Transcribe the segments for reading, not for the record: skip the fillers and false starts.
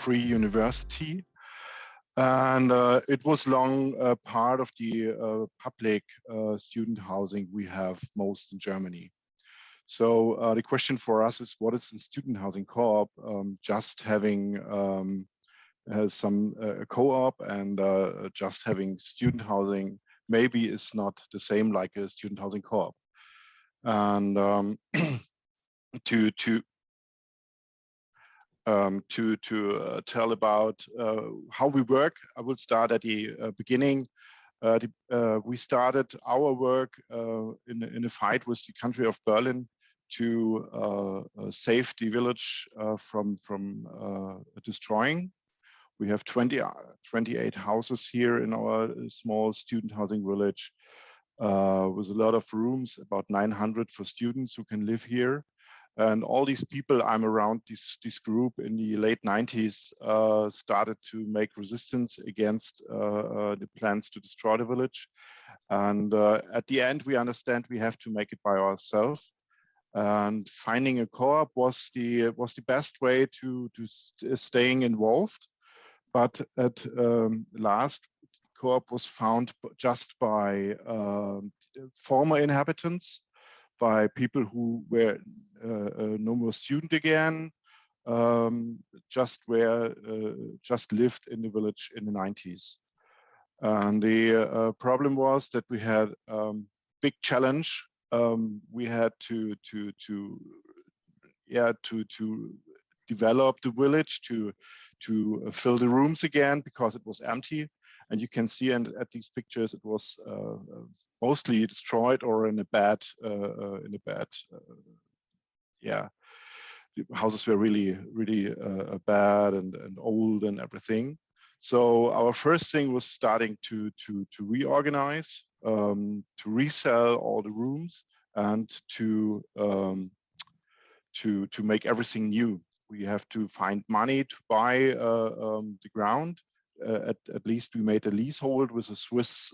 free university. And it was long part of the public student housing we have most in Germany. So the question for us is, what is in student housing co-op? Just having some co-op and just having student housing maybe is not the same like a student housing co-op. And to tell about how we work, I will start at the beginning. We started our work in a fight with the country of Berlin to save the village from destroying. We have 28 houses here in our small student housing village with a lot of rooms, about 900 for students who can live here. And all these people, I'm around this group in the late 90s, started to make resistance against the plans to destroy the village. And at the end, we understand we have to make it by ourselves. And finding a co-op was the best way to staying involved. But at last, co-op was found just by former inhabitants, by people who were no more student again, just lived in the village in the 90s. And the problem was that we had big challenge. We had to develop the village, to fill the rooms again because it was empty. And you can see at these pictures it was mostly destroyed or in a bad the houses were really bad and old and everything. So our first thing was starting to reorganize, to resell all the rooms, and to make everything new. We have to find money to buy the ground. At least we made a leasehold with a Swiss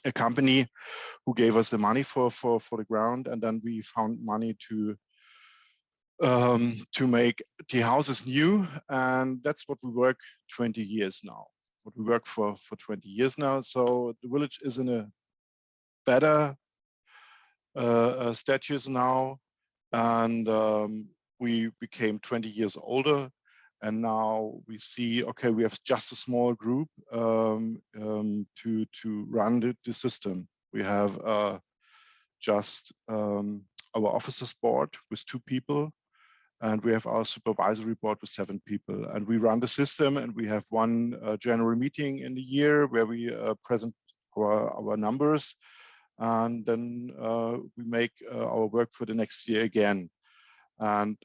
a company who gave us the money for the ground, and then we found money to make the houses new, and that's what we work 20 years now. What we work for 20 years now. So the village is in a better status now, and we became 20 years older. And now we see, okay, we have just a small group to run the system. We have just our officers board with 2 people, and we have our supervisory board with 7 people. And we run the system, and we have one general meeting in the year where we present our numbers, and then we make our work for the next year again. And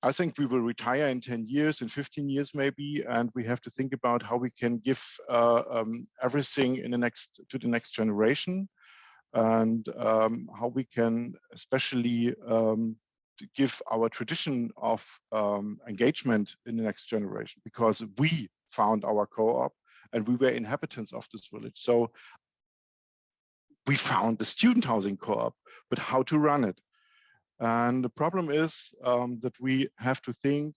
I think we will retire in 10 years, in 15 years maybe, and we have to think about how we can give everything to the next generation, and how we can especially give our tradition of engagement in the next generation, because we found our co-op and we were inhabitants of this village. So we found the student housing co-op, but how to run it? And the problem is that we have to think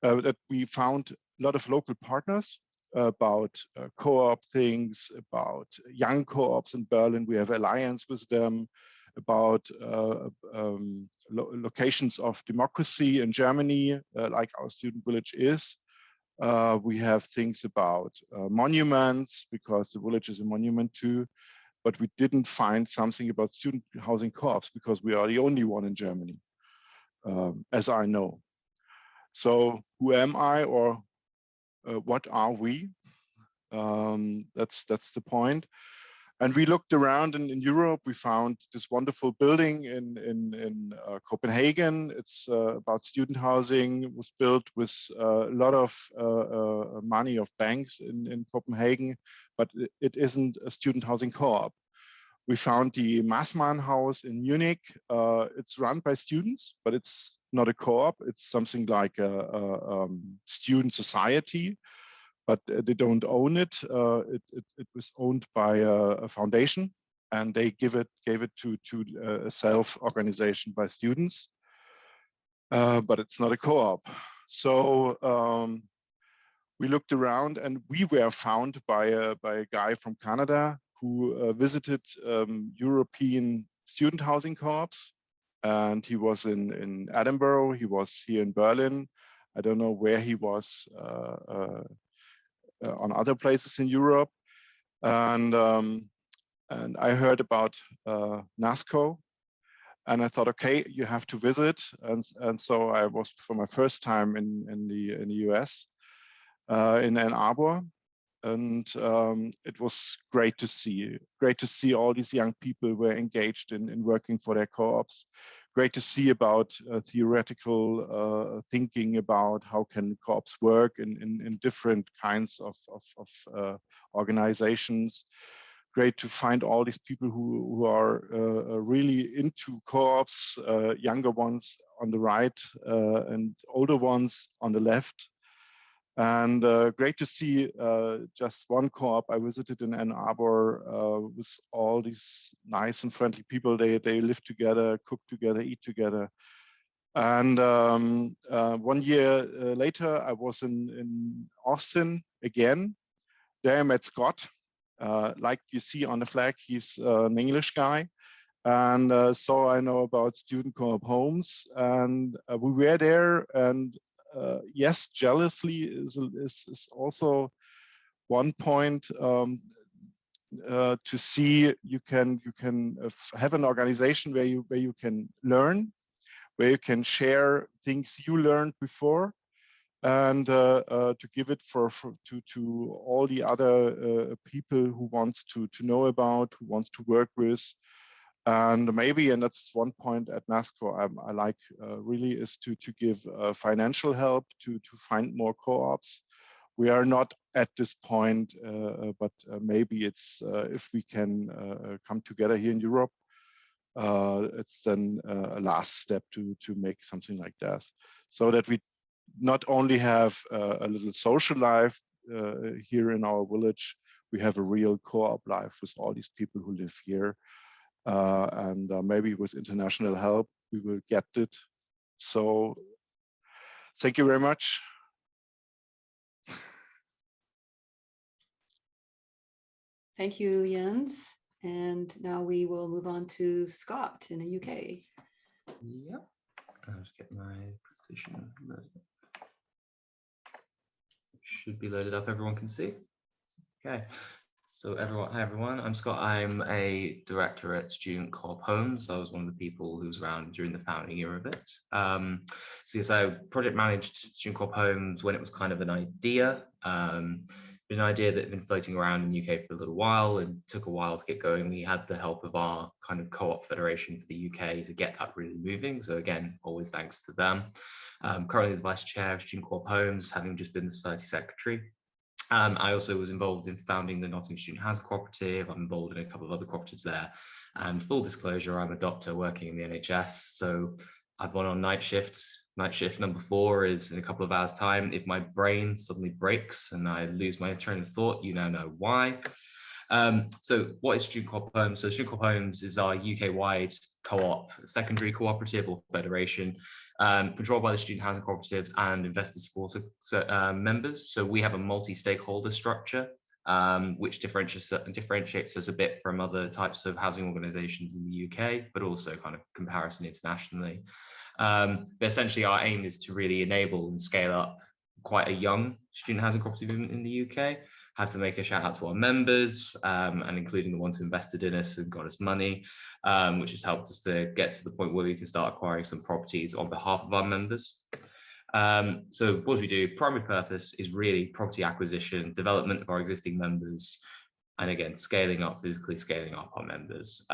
that we found a lot of local partners about co-op things, about young co-ops in Berlin. We have alliance with them, about locations of democracy in Germany, like our student village is. We have things about monuments, because the village is a monument too. But we didn't find something about student housing co-ops, because we are the only one in Germany, as I know. So who am I, or what are we? That's the point. And we looked around in Europe. We found this wonderful building in Copenhagen. It's about student housing. It was built with a lot of money of banks in Copenhagen, but it isn't a student housing co-op. We found the Maßmann house in Munich. It's run by students, but it's not a co-op. It's something like a student society, but they don't own it. It was owned by a foundation, and they gave it to a self-organization by students. but it's not a co-op. So we looked around, and we were found by a guy from Canada who visited European student housing co-ops, and he was in Edinburgh. He was here in Berlin. I don't know where he was on other places in Europe, and I heard about NASCO. And I thought, okay, you have to visit, and so I was for my first time in the US, in Ann Arbor, and it was great to see all these young people were engaged in working for their co-ops. Great to see about theoretical thinking about how can co-ops work in different kinds of organizations. Great to find all these people who are really into co-ops, younger ones on the right and older ones on the left. And great to see just one co-op I visited in Ann Arbor with all these nice and friendly people. They live together, cook together, eat together. And 1 year later, I was in Austin again. There I met Scott. Like you see on the flag, he's an English guy. And so I know about student co-op homes. And we were there, and yes, jealously is also one point to see you can have an organization where you can learn, where you can share things you learned before, and to give it to all the other people who wants to know about, who wants to work with. And maybe, and that's one point at NASCO I like really, is to give financial help to find more co-ops. We are not at this point, but maybe it's if we can come together here in Europe, it's then a last step to make something like that, so that we not only have a little social life here in our village, we have a real co-op life with all these people who live here. And maybe with international help, we will get it. So thank you very much. Thank you, Jens. And now we will move on to Scott in the UK. Yep. I'll just get my presentation loaded up. Should be loaded up, everyone can see. Okay. So hi everyone, I'm Scott. I'm a director at Student Co-op Homes. I was one of the people who was around during the founding era of it. So yes, I project managed Student Co-op Homes when it was kind of an idea. An idea that had been floating around in the UK for a little while and took a while to get going. We had the help of our kind of co-op federation for the UK to get that really moving. So again, always thanks to them. Currently the vice chair of Student Co-op Homes, having just been the society secretary. I also was involved in founding the Nottingham Student Housing Cooperative. I'm involved in a couple of other cooperatives there. And full disclosure, I'm a doctor working in the NHS. So I've gone on night shifts. Night shift number 4 is in a couple of hours' time. If my brain suddenly breaks and I lose my train of thought, you now know why. So what is Student Co-op Homes? So Student Co-op Homes is our UK-wide co-op, secondary cooperative or federation, controlled by the student housing cooperatives and investor support members. So we have a multi-stakeholder structure, which differentiates us a bit from other types of housing organizations in the UK, but also kind of comparison internationally. But essentially our aim is to really enable and scale up quite a young student housing cooperative in the UK. Have to make a shout out to our members, and including the ones who invested in us and got us money, which has helped us to get to the point where we can start acquiring some properties on behalf of our members. So what we do, primary purpose is really property acquisition, development of our existing members, and again, physically scaling up our members.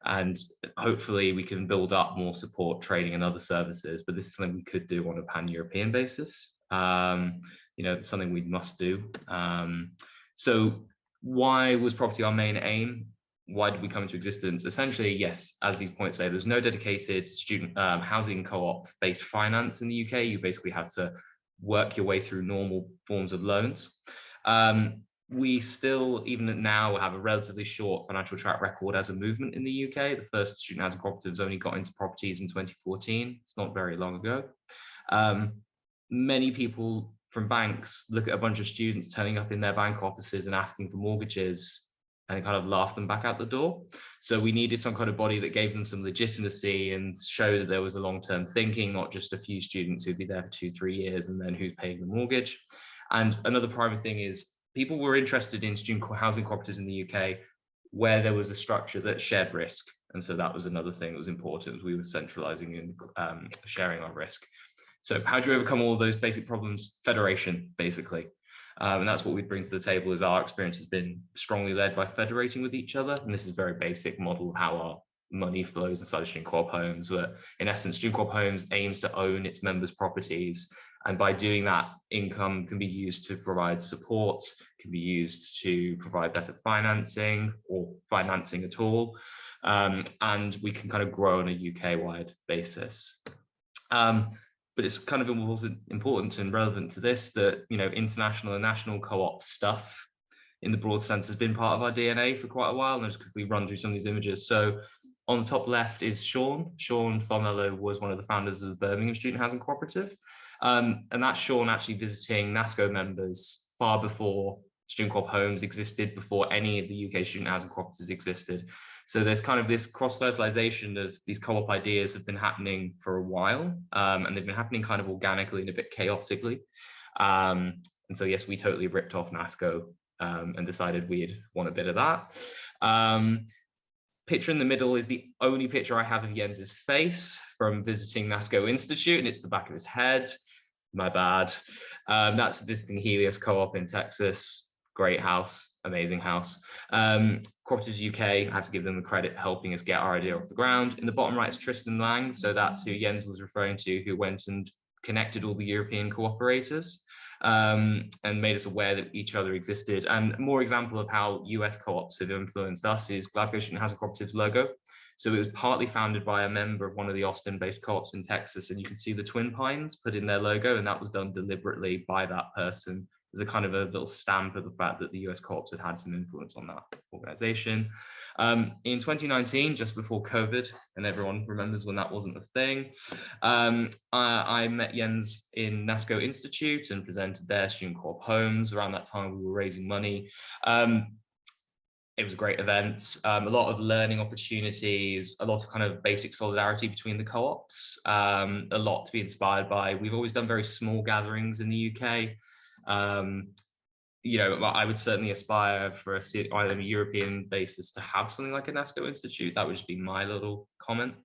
And hopefully we can build up more support, training and other services, but this is something we could do on a pan-European basis. You know, it's something we must do. So why was property our main aim? Why did we come into existence? Essentially, yes, as these points say, there's no dedicated student housing co-op based finance in the UK. You basically have to work your way through normal forms of loans. we still, even now, have a relatively short financial track record as a movement in the UK. The first student housing cooperatives only got into properties in 2014. It's not very long ago. Many people from banks look at a bunch of students turning up in their bank offices and asking for mortgages and kind of laugh them back out the door. So we needed some kind of body that gave them some legitimacy and showed that there was a long-term thinking, not just a few students who'd be there for 2-3 years and then who's paying the mortgage. And another primary thing is people were interested in student housing cooperatives in the UK where there was a structure that shared risk. And so that was another thing that was important. We were centralizing and sharing our risk. So how do you overcome all of those basic problems? Federation, basically. And that's what we bring to the table. Is our experience has been strongly led by federating with each other. And this is a very basic model of how our money flows inside of Student Co-op Homes, where in essence, Student Co-op Homes aims to own its members' properties. And by doing that, income can be used to provide support, can be used to provide better financing or financing at all. And we can kind of grow on a UK-wide basis. But it's kind of important and relevant to this that, you know, international and national co-op stuff in the broad sense has been part of our DNA for quite a while. And I'll just quickly run through some of these images. So on the top left is Sean. Sean Farmello was one of the founders of the Birmingham Student Housing Cooperative. And that's Sean actually visiting NASCO members far before Student Co-op Homes existed, before any of the UK student housing cooperatives existed. So there's kind of this cross-fertilization of these co-op ideas have been happening for a while, and they've been happening kind of organically and a bit chaotically. And so, yes, we totally ripped off NASCO and decided we'd want a bit of that. Picture in the middle is the only picture I have of Jens's face from visiting NASCO Institute, and it's the back of his head. My bad. That's visiting Helios Co-op in Texas. Great house, amazing house. Cooperatives UK, I have to give them the credit for helping us get our idea off the ground. In the bottom right is Tristan Lang, so that's who Jens was referring to, who went and connected all the European cooperators and made us aware that each other existed. And more example of how US co-ops have influenced us is Glasgow Student Housing Cooperative's logo. So it was partly founded by a member of one of the Austin-based co-ops in Texas, and you can see the Twin Pines put in their logo, and that was done deliberately by that person as a kind of a little stamp of the fact that the US co-ops had some influence on that organization. In 2019, just before COVID, and everyone remembers when that wasn't a thing, I met Jens in NASCO Institute and presented their Student Co-op Homes. Around that time, we were raising money. It was a great event, a lot of learning opportunities, a lot of kind of basic solidarity between the co-ops, a lot to be inspired by. We've always done very small gatherings in the UK. You know, I would certainly aspire for either a European basis to have something like a NASCO Institute. That would just be my little comment.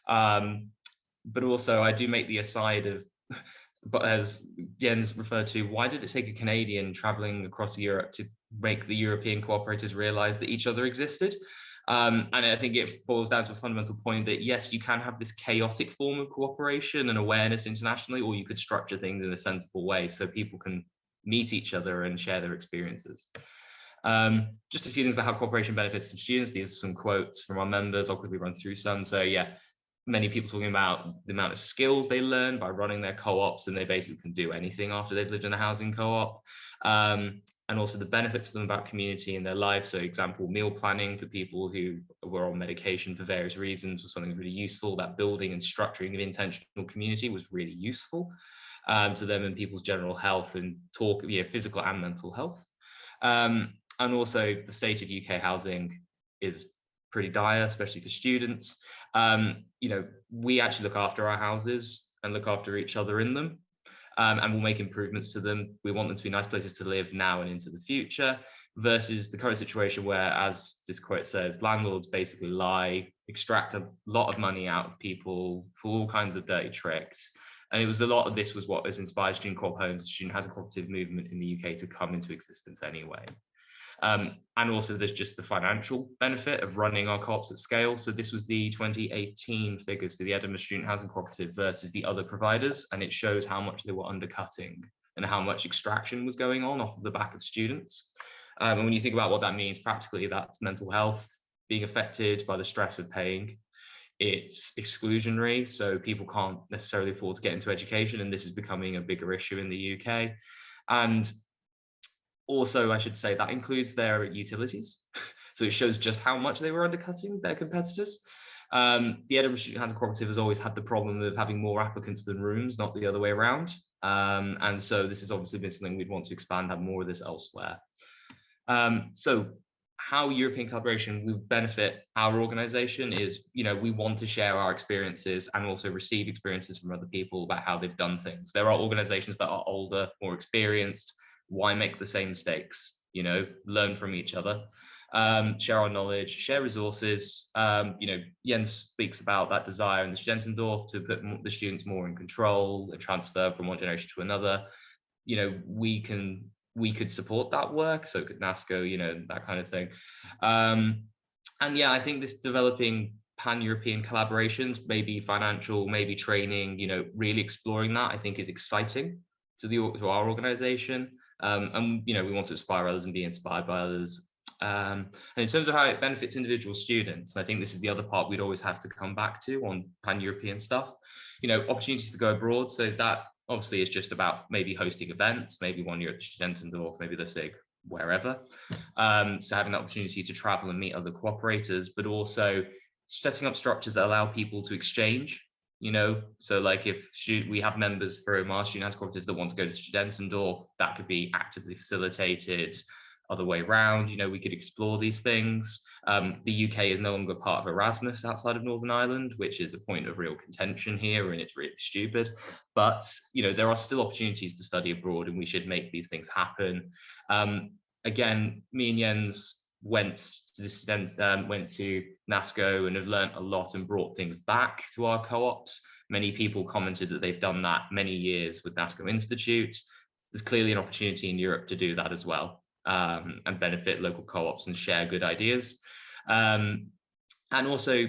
But also I do make the aside of, but as Jens referred to, why did it take a Canadian traveling across Europe to make the European cooperators realize that each other existed? And I think it boils down to a fundamental point that yes, you can have this chaotic form of cooperation and awareness internationally, or you could structure things in a sensible way so people can meet each other and share their experiences. Just a few things about how cooperation benefits some students. These are some quotes from our members. I'll quickly run through some. So yeah, many people talking about the amount of skills they learn by running their co-ops, and they basically can do anything after they've lived in a housing co-op. And also the benefits to them about community in their life. So example, meal planning for people who were on medication for various reasons was something really useful. That building and structuring of intentional community was really useful to them and people's general health and physical and mental health. And also the state of UK housing is pretty dire, especially for students. You know, we actually look after our houses and look after each other in them. And we'll make improvements to them. We want them to be nice places to live now and into the future, versus the current situation where, as this quote says, landlords basically lie, extract a lot of money out of people for all kinds of dirty tricks. And it was a lot of this was what has inspired Student Co-op Homes, the student housing cooperative movement in the UK, to come into existence anyway. And also there's just the financial benefit of running our co-ops at scale. So this was the 2018 figures for the Edinburgh Student Housing Cooperative versus the other providers, and it shows how much they were undercutting and how much extraction was going on off of the back of students. And when you think about what that means, practically that's mental health being affected by the stress of paying. It's exclusionary, so people can't necessarily afford to get into education, and this is becoming a bigger issue in the UK. And Also, I should say that includes their utilities. So it shows just how much they were undercutting their competitors. The Edinburgh Student Housing Cooperative has always had the problem of having more applicants than rooms, not the other way around. And so this has obviously been something we'd want to expand, have more of this elsewhere. So how European collaboration will benefit our organization is, we want to share our experiences and also receive experiences from other people about how they've done things. There are organizations that are older, more experienced. Why make the same mistakes? Learn from each other. Share our knowledge, share resources. Jens speaks about that desire in the Studentendorf to put the students more in control and transfer from one generation to another. We could support that work, so could NASCO, that kind of thing. And yeah, I think this developing pan-European collaborations, maybe financial, maybe training, really exploring that, I think is exciting to our organization. And we want to inspire others and be inspired by others. And in terms of how it benefits individual students, I think this is the other part we'd always have to come back to on pan-European stuff, opportunities to go abroad. So that obviously is just about maybe hosting events, maybe one year at the Studentendorf, maybe the SIG, wherever. So having the opportunity to travel and meet other cooperators, but also setting up structures that allow people to exchange. So like if we have members from our student housing cooperatives that want to go to Studentendorf, that could be actively facilitated. Other way around, we could explore these things. The UK is no longer part of Erasmus outside of Northern Ireland, which is a point of real contention here, and it's really stupid. But there are still opportunities to study abroad, and we should make these things happen. Again, me and Jens went to NASCO and have learned a lot and brought things back to our co-ops. Many people commented that they've done that many years with NASCO Institute. There's clearly an opportunity in Europe to do that as well. And benefit local co-ops and share good ideas. And also,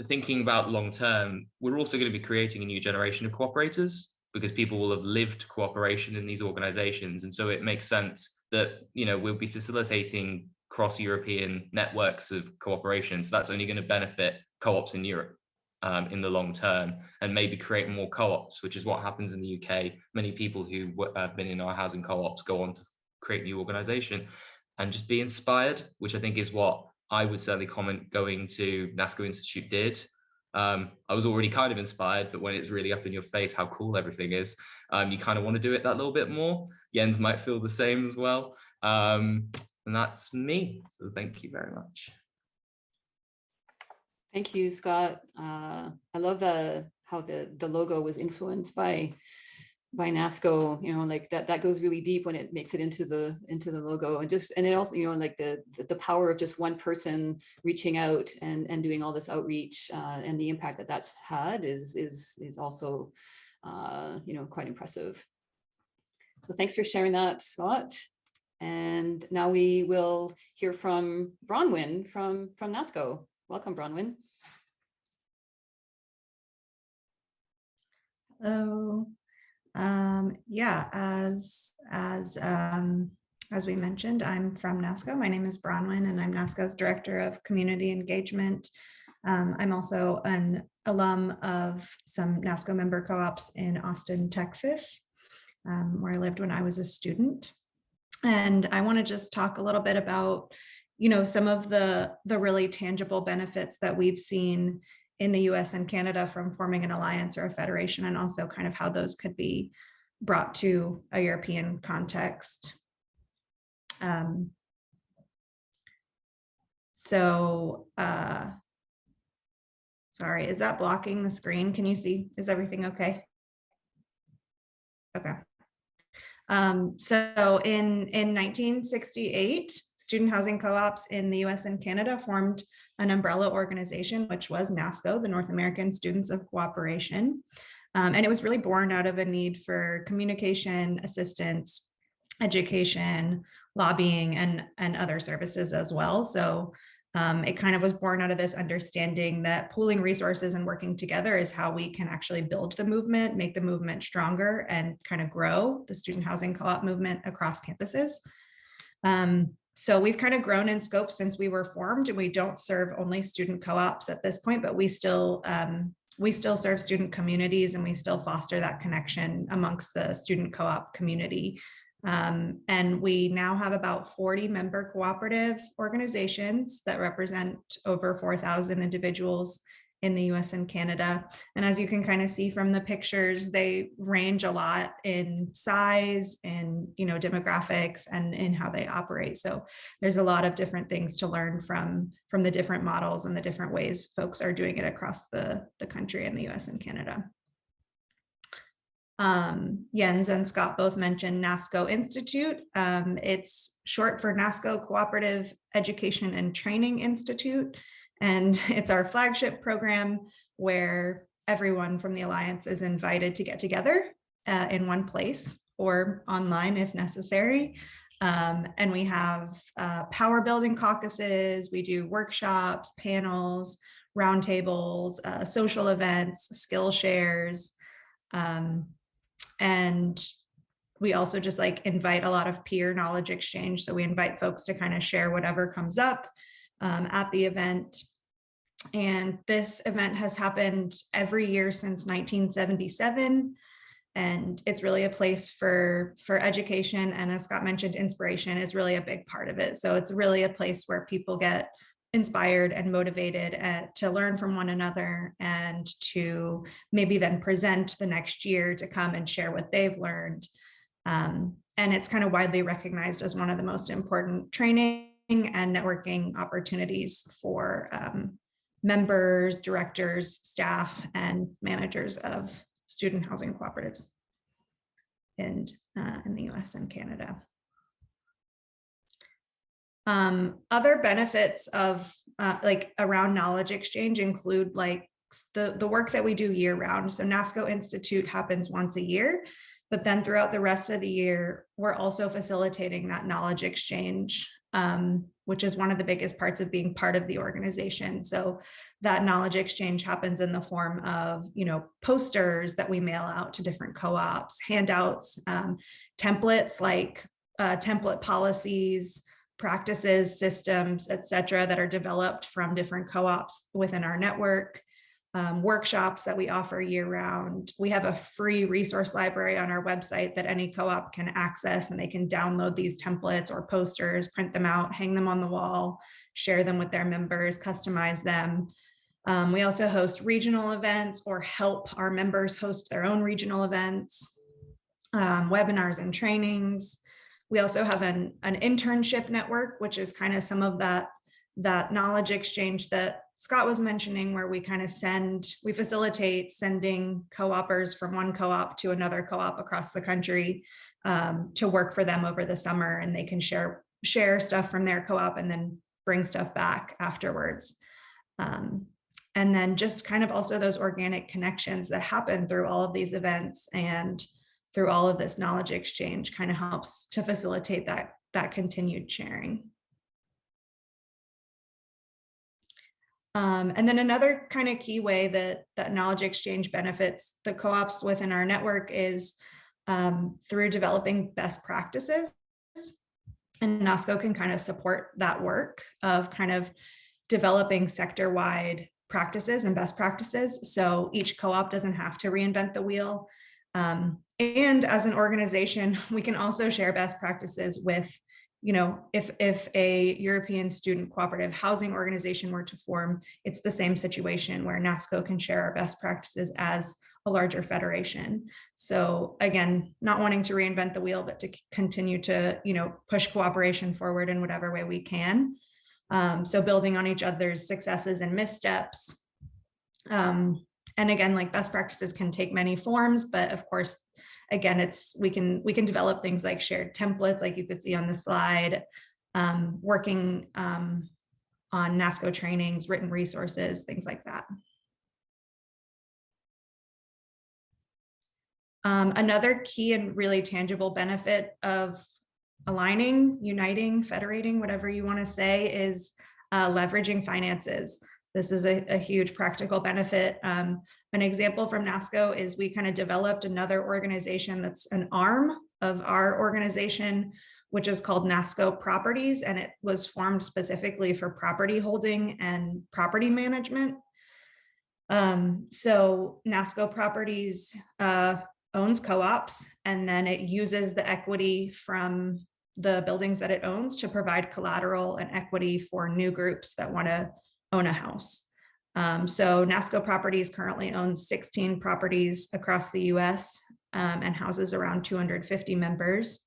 thinking about long term, we're also going to be creating a new generation of cooperators, because people will have lived cooperation in these organizations. And so it makes sense that, we'll be facilitating cross-European networks of cooperation. So that's only going to benefit co-ops in Europe in the long term, and maybe create more co-ops, which is what happens in the UK. Many people who have been in our housing co-ops go on to create new organization and just be inspired, which I think is what I would certainly comment going to NASCO Institute did. I was already kind of inspired, but when it's really up in your face how cool everything is, you kind of want to do it that little bit more. Jens might feel the same as well. And that's me. So thank you very much. Thank you, Scott. I love how the logo was influenced by NASCO, like that goes really deep when it makes it into the logo, and it also, like the power of just one person reaching out and doing all this outreach, and the impact that that's had is also, quite impressive. So thanks for sharing that, Scott. And now we will hear from Bronwyn from NASCO. Welcome, Bronwyn. Hello. Yeah, as we mentioned, I'm from NASCO. My name is Bronwyn, and I'm NASCO's Director of Community Engagement. I'm also an alum of some NASCO member co-ops in Austin, Texas, where I lived when I was a student. And I want to just talk a little bit about, some of the really tangible benefits that we've seen in the US and Canada from forming an alliance or a federation, and also kind of how those could be brought to a European context. Sorry, is that blocking the screen? Can you see? Is everything okay? Okay. So in 1968, student housing co-ops in the US and Canada formed an umbrella organization, which was NASCO, the North American Students of Cooperation. And it was really born out of a need for communication, assistance, education, lobbying, and other services as well. So it kind of was born out of this understanding that pooling resources and working together is how we can actually build the movement, make the movement stronger, and kind of grow the student housing co-op movement across campuses. So we've kind of grown in scope since we were formed, and we don't serve only student co-ops at this point, but we still serve student communities, and we still foster that connection amongst the student co-op community And we now have about 40 member cooperative organizations that represent over 4,000 individuals in the US and Canada. And as you can kind of see from the pictures, they range a lot in size and, you know, demographics and in how they operate. So there's a lot of different things to learn from the different models and the different ways folks are doing it across the country in the US and Canada. Jens and Scott both mentioned NASCO Institute. It's short for NASCO Cooperative Education and Training Institute. And it's our flagship program where everyone from the Alliance is invited to get together in one place or online if necessary. And we have power building caucuses, we do workshops, panels, roundtables, social events, skill shares. And we also just like invite a lot of peer knowledge exchange. So we invite folks to kind of share whatever comes up at the event. And this event has happened every year since 1977. And it's really a place for education. And as Scott mentioned, inspiration is really a big part of it. So it's really a place where people get inspired and motivated to learn from one another and to maybe then present the next year to come and share what they've learned. And it's kind of widely recognized as one of the most important training and networking opportunities for members, directors, staff, and managers of student housing cooperatives in the US and Canada. Other benefits of like around knowledge exchange include like the work that we do year round. So NASCO Institute happens once a year, but then throughout the rest of the year, we're also facilitating that knowledge exchange, which is one of the biggest parts of being part of the organization. So that knowledge exchange happens in the form of, you know, posters that we mail out to different co-ops, handouts, templates like template policies, practices, systems, et cetera, that are developed from different co-ops within our network, workshops that we offer year round. We have a free resource library on our website that any co-op can access, and they can download these templates or posters, print them out, hang them on the wall, share them with their members, customize them. We also host regional events or help our members host their own regional events, webinars and trainings. We also have an internship network, which is kind of some of that knowledge exchange that Scott was mentioning, where we kind of we facilitate sending co-opers from one co-op to another co-op across the country to work for them over the summer, and they can share stuff from their co-op and then bring stuff back afterwards. And then just kind of also those organic connections that happen through all of these events and through all of this knowledge exchange kind of helps to facilitate that continued sharing. And then another kind of key way that knowledge exchange benefits the co-ops within our network is through developing best practices. And NASCO can kind of support that work of kind of developing sector-wide practices and best practices. So each co-op doesn't have to reinvent the wheel. And as an organization, we can also share best practices with, you know, if a European student cooperative housing organization were to form, it's the same situation where NASCO can share our best practices as a larger federation. So again, not wanting to reinvent the wheel, but to continue to, you know, push cooperation forward in whatever way we can. So building on each other's successes and missteps. And again, like best practices can take many forms, but of course, again, we can develop things like shared templates, like you could see on the slide, working on NASCO trainings, written resources, things like that. Another key and really tangible benefit of aligning, uniting, federating, whatever you want to say, is leveraging finances. This is a huge practical benefit. An example from NASCO is we kind of developed another organization that's an arm of our organization, which is called NASCO Properties, and it was formed specifically for property holding and property management. So NASCO Properties owns co-ops, and then it uses the equity from the buildings that it owns to provide collateral and equity for new groups that want to own a house. So NASCO Properties currently owns 16 properties across the US and houses around 250 members.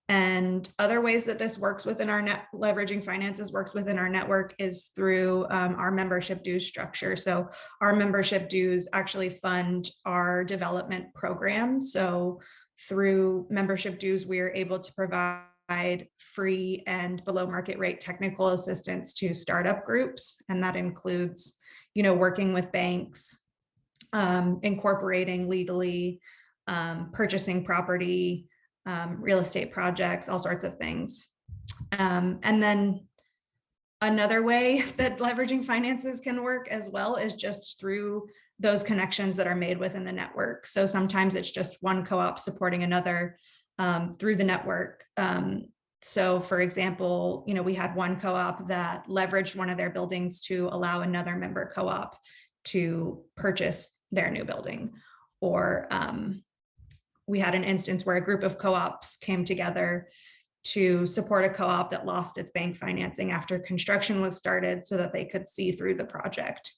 And other ways that this works within our leveraging finances works within our network is through our membership dues structure. So our membership dues actually fund our development program. So through membership dues, we are able to provide free and below market rate technical assistance to startup groups. And that includes, working with banks, incorporating legally, purchasing property, real estate projects, all sorts of things. And then another way that leveraging finances can work as well is just through those connections that are made within the network. So sometimes it's just one co-op supporting another through the network. So for example, we had one co-op that leveraged one of their buildings to allow another member co-op to purchase their new building. Or we had an instance where a group of co-ops came together to support a co-op that lost its bank financing after construction was started so that they could see through the project.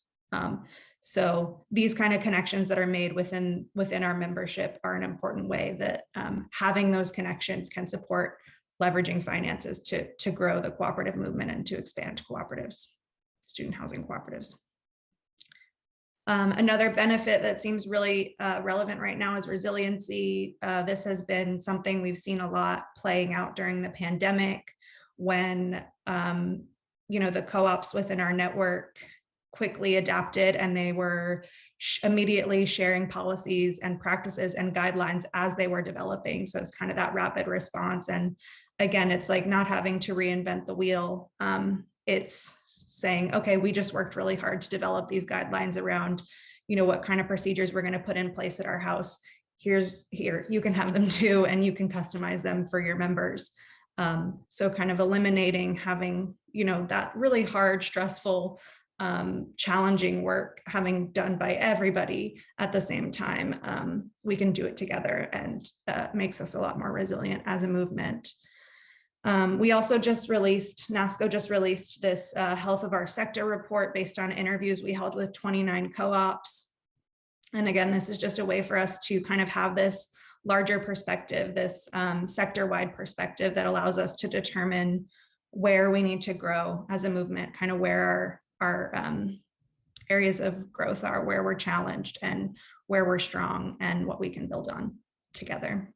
So these kind of connections that are made within our membership are an important way that having those connections can support leveraging finances to grow the cooperative movement and to expand cooperatives, student housing cooperatives. Another benefit that seems really relevant right now is resiliency. This has been something we've seen a lot playing out during the pandemic when the co-ops within our network quickly adapted, and they were immediately sharing policies and practices and guidelines as they were developing. So it's kind of that rapid response. And again, it's like not having to reinvent the wheel. It's saying, okay, we just worked really hard to develop these guidelines around, what kind of procedures we're going to put in place at our house. Here, you can have them too, and you can customize them for your members. So kind of eliminating having, that really hard, stressful, challenging work having done by everybody at the same time. We can do it together, and that makes us a lot more resilient as a movement. We also NASCO just released this health of our sector report based on interviews we held with 29 co-ops. And again, this is just a way for us to kind of have this larger perspective, this sector-wide perspective that allows us to determine where we need to grow as a movement, kind of where our areas of growth are, where we're challenged and where we're strong and what we can build on together.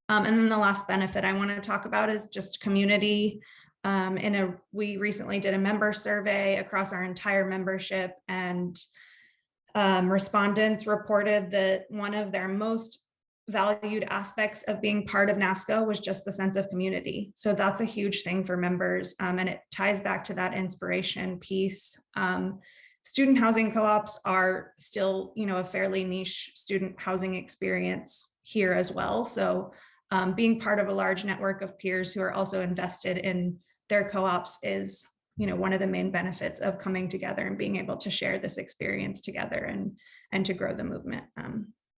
And then the last benefit I want to talk about is just community. We recently did a member survey across our entire membership, and respondents reported that one of their most valued aspects of being part of NASCO was just the sense of community. So that's a huge thing for members, and it ties back to that inspiration piece. Student housing co-ops are still, a fairly niche student housing experience here as well. So being part of a large network of peers who are also invested in their co-ops is, one of the main benefits of coming together and being able to share this experience together and to grow the movement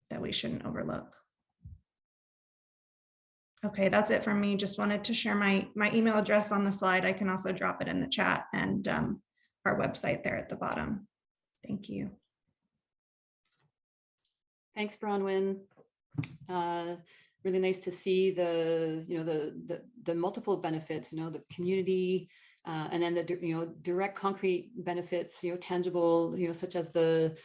that we shouldn't overlook. Okay, that's it from me. Just wanted to share my email address on the slide. I can also drop it in the chat, and our website there at the bottom. Thank you. Thanks, Bronwyn. Really nice to see the multiple benefits, the community, and then the direct concrete benefits, tangible, such as the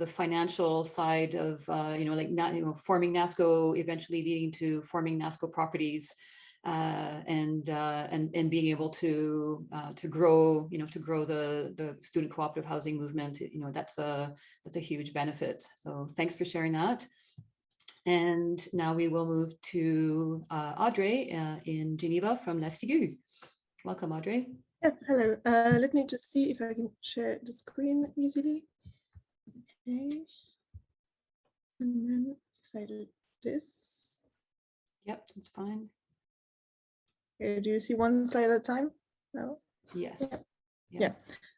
financial side of forming NASCO, eventually leading to forming NASCO Properties, and being able to grow the student cooperative housing movement. That's a huge benefit. So thanks for sharing that. And now we will move to Audrey in Geneva from l'Institut. Welcome, Audrey. Yes, hello. Let me just see if I can share the screen easily. Okay. And then if I do this. Yep, that's fine. Okay, do you see one slide at a time? No? Yes. Yeah.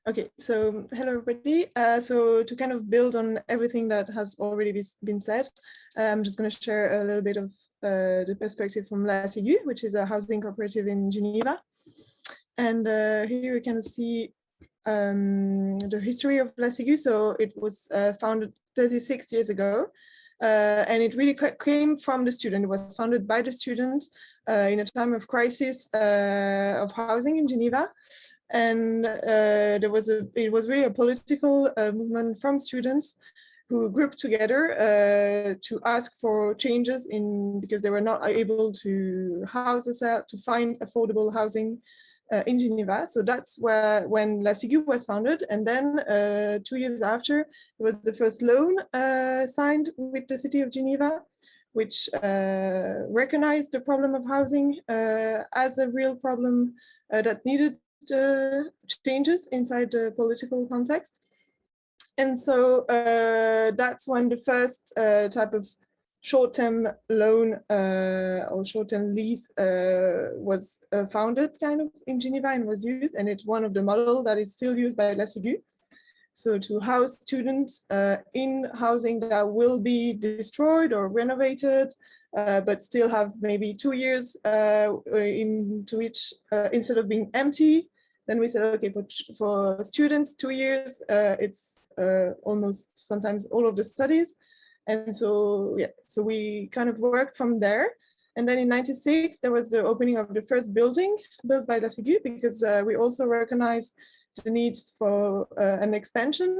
Okay, so hello everybody. So to kind of build on everything that has already been said, I'm just going to share a little bit of the perspective from La Ciguë, which is a housing cooperative in Geneva. And here you can see the history of La Ciguë. So it was founded 36 years ago, and it really came from the student. It was founded by the students in a time of crisis of housing in Geneva. And it was really a political movement from students who grouped together to ask for changes because they were not able to house themselves, to find affordable housing in Geneva. So that's when La Ciguë was founded. And then 2 years after, it was the first loan signed with the city of Geneva, which recognized the problem of housing as a real problem that needed changes inside the political context. And so that's when the first type of short-term loan or short-term lease was founded kind of in Geneva and was used. And it's one of the models that is still used by La Ciguë. So to house students in housing that will be destroyed or renovated, but still have maybe 2 years into which, instead of being empty, then we said, okay, for students, 2 years, it's almost sometimes all of the studies. And so, yeah, so we kind of worked from there. And then in '96, there was the opening of the first building built by La Ciguë, because we also recognized the needs for an expansion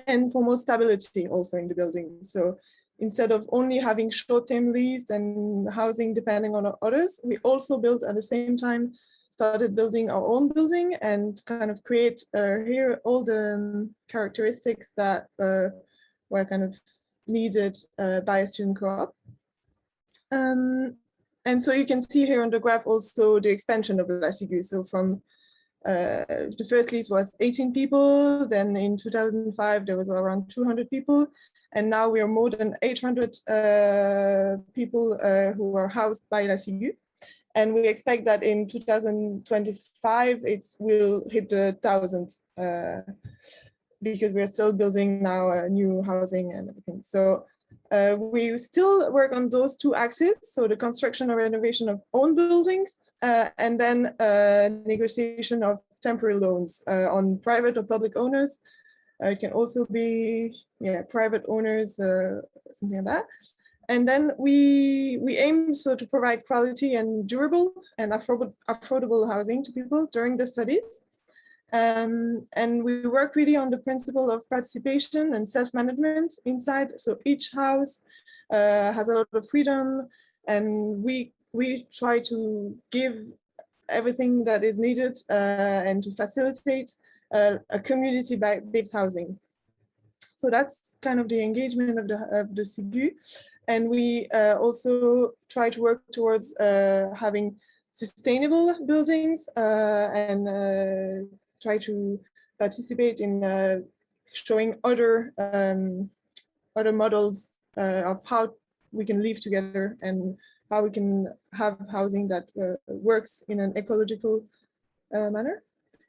and for more stability also in the building. So instead of only having short-term lease and housing depending on others, we also built at the same time, started building our own building and kind of create here all the characteristics that were kind of needed by a student co-op. And so you can see here on the graph also the expansion of La Ciguë. So from the first lease was 18 people, then in 2005 there was around 200 people, and now we are more than 800 people who are housed by La Ciguë. And we expect that in 2025 it will hit the 1,000 because we're still building now new housing and everything. So we still work on those two axes, so the construction or renovation of own buildings, and then negotiation of temporary loans on private or public owners. It can also be private owners, something like that. And then we aim to provide quality and durable and affordable housing to people during the studies. And we work really on the principle of participation and self-management inside. So each house has a lot of freedom, and we try to give everything that is needed and to facilitate a community-based housing. So that's kind of the engagement of the Ciguë. And we also try to work towards having sustainable buildings and try to participate in showing other models of how we can live together and how we can have housing that works in an ecological manner.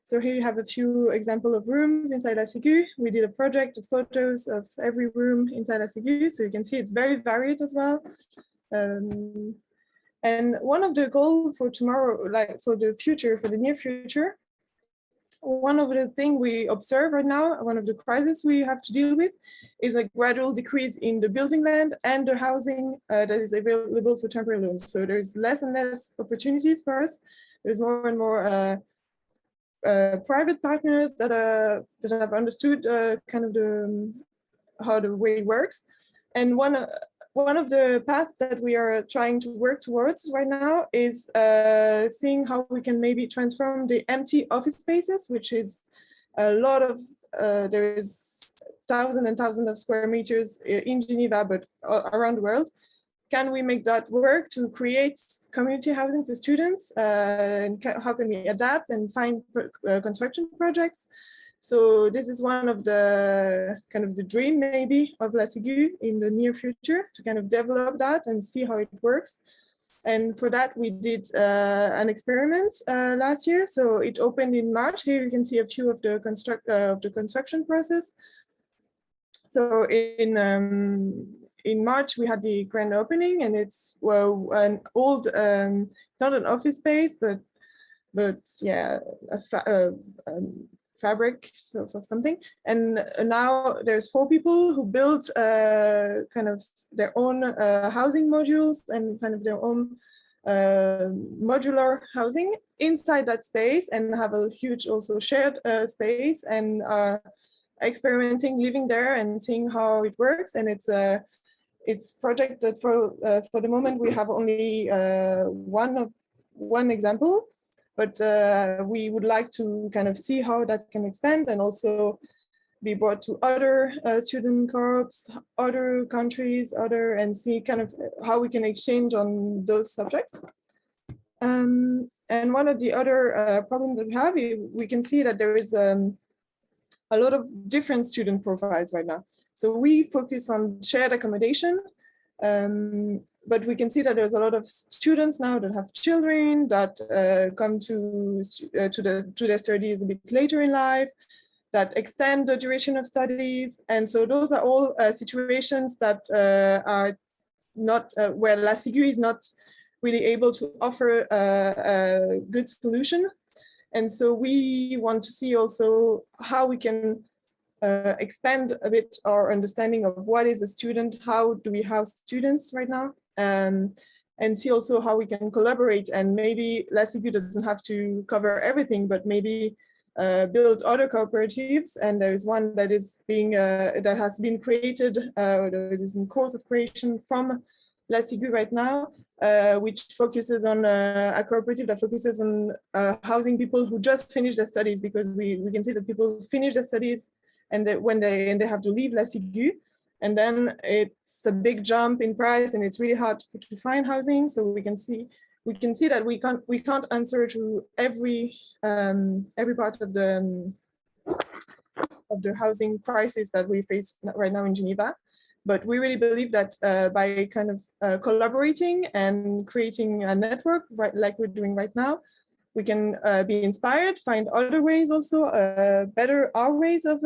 So here you have a few examples of rooms inside La Ciguë. We did a project of photos of every room inside La Ciguë, so you can see it's very varied as well. And one of the goals for tomorrow, like for the future, for the near future, one of the things we observe right now, one of the crises we have to deal with, is a gradual decrease in the building land and the housing that is available for temporary loans. So there's less and less opportunities for us. There's more and more private partners that have understood kind of how the way works. And one of the paths that we are trying to work towards right now is seeing how we can maybe transform the empty office spaces, which is a lot of, there is thousands and thousands of square meters in Geneva, but around the world. Can we make that work to create community housing for students? And how can we adapt and find construction projects? So this is one of the kind of the dream maybe of La Ciguë in the near future, to kind of develop that and see how it works. And for that, we did an experiment last year. So it opened in March. Here you can see a few of the construction process. So in March, we had the grand opening, and it's an old, not an office space, but yeah, a fabric of something. And now there's 4 people who built kind of their own housing modules and kind of their own modular housing inside that space, and have a huge also shared space, and experimenting living there and seeing how it works. And it's projected for the moment. We have only one example, but we would like to kind of see how that can expand and also be brought to other student corps, other countries, and see kind of how we can exchange on those subjects. And one of the other problems that we have, we can see that there is a lot of different student profiles right now. So we focus on shared accommodation, but we can see that there's a lot of students now that have children that come to their studies a bit later in life, that extend the duration of studies. And so those are all situations that are not where La Sigue is not really able to offer a good solution. And so we want to see also how we can expand a bit our understanding of what is a student, how do we house students right now, and see also how we can collaborate. And maybe La Sigue doesn't have to cover everything, but maybe build other cooperatives. And there is one that is being that has been created, or that is in course of creation from La Sigue right now, which focuses on a cooperative that focuses on housing people who just finished their studies, because we can see that people finish their studies and when they have to leave La Sigue, and then it's a big jump in price and it's really hard to find housing. So we can see that we can't answer to every part of the housing crisis that we face right now in Geneva. But we really believe that by kind of collaborating and creating a network, right, like we're doing right now, we can be inspired, find other ways also, better our ways of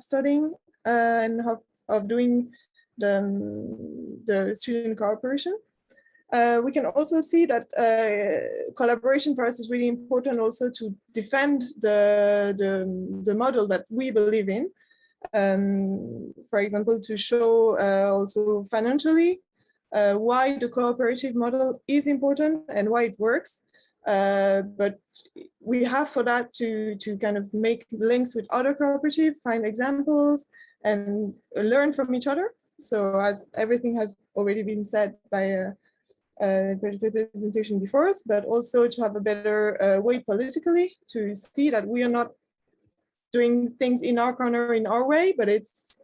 studying and of doing the student cooperation. We can also see that collaboration for us is really important also to defend the model that we believe in. For example, to show also financially why the cooperative model is important and why it works. But we have for that to kind of make links with other cooperatives, find examples, and learn from each other. So as everything has already been said by the presentation before us, but also to have a better way politically to see that we are not doing things in our corner in our way, but it's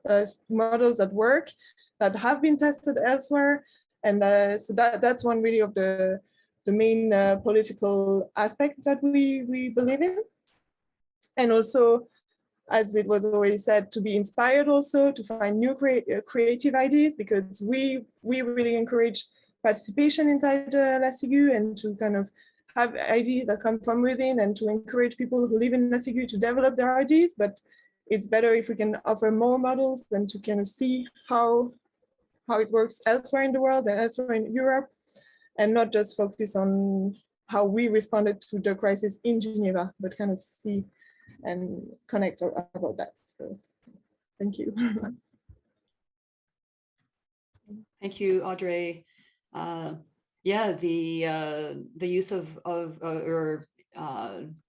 models that work, that have been tested elsewhere. And so that's one really of the main political aspect that we believe in. And also, as it was already said, to be inspired also, to find new creative ideas, because we really encourage participation inside La Sigue, and to kind of have ideas that come from within, and to encourage people who live in La Sigue to develop their ideas. But it's better if we can offer more models and to kind of see how it works elsewhere in the world and elsewhere in Europe, and not just focus on how we responded to the crisis in Geneva, but kind of see and connect about that. So thank you. Thank you, Audrey. Yeah, the use of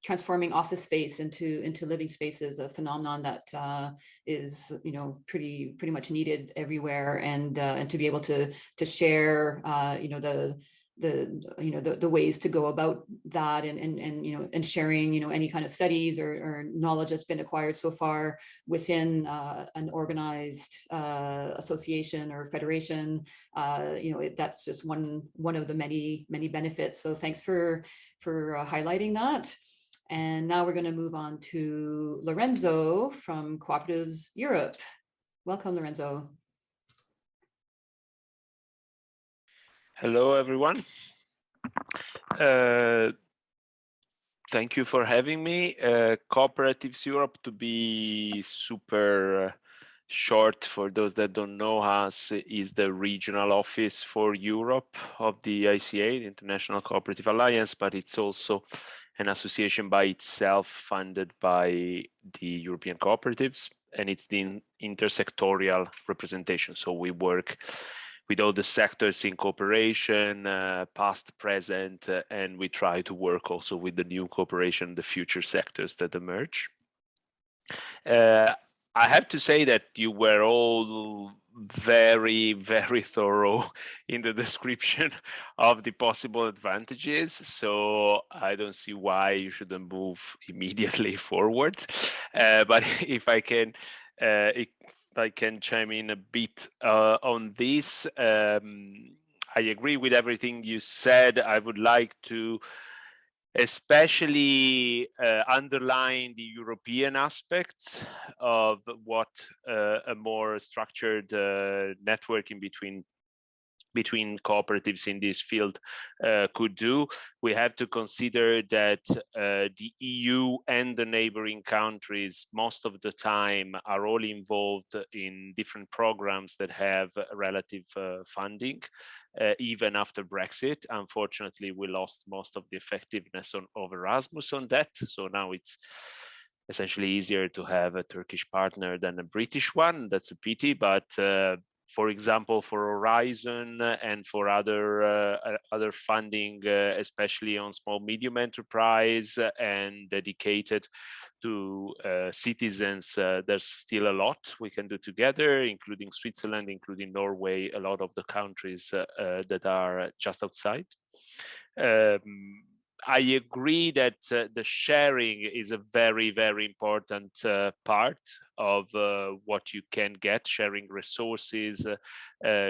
transforming office space into living space is a phenomenon that is, you know, pretty much needed everywhere, and to be able to share, you know, the ways to go about that, and you know, and sharing, you know, any kind of studies or knowledge that's been acquired so far within an organized association or federation. You know, that's just one of the many benefits. So thanks for highlighting that. And now we're going to move on to Lorenzo from Cooperatives Europe. Welcome, Lorenzo. Hello, everyone. Thank you for having me. Cooperatives Europe, to be super short for those that don't know us, is the regional office for Europe of the ICA, the International Cooperative Alliance, but it's also an association by itself funded by the European cooperatives, and it's the intersectorial representation. So we work with all the sectors in cooperation, past, present, and we try to work also with the new cooperation, the future sectors that emerge. I have to say that you were all very, very thorough in the description of the possible advantages. So I don't see why you shouldn't move immediately forward. But if I can chime in a bit on this, I agree with everything you said. I would like to especially underline the European aspects of what a more structured networking between cooperatives in this field could do. We have to consider that the EU and the neighboring countries most of the time are all involved in different programs that have relative funding. Even after Brexit, unfortunately, we lost most of the effectiveness of Erasmus on that. So now it's essentially easier to have a Turkish partner than a British one. That's a pity, but for example, for Horizon and for other funding, especially on small medium enterprise and dedicated to citizens, there's still a lot we can do together, including Switzerland, including Norway, a lot of the countries that are just outside. I agree that the sharing is a very, very important part of what you can get, sharing resources,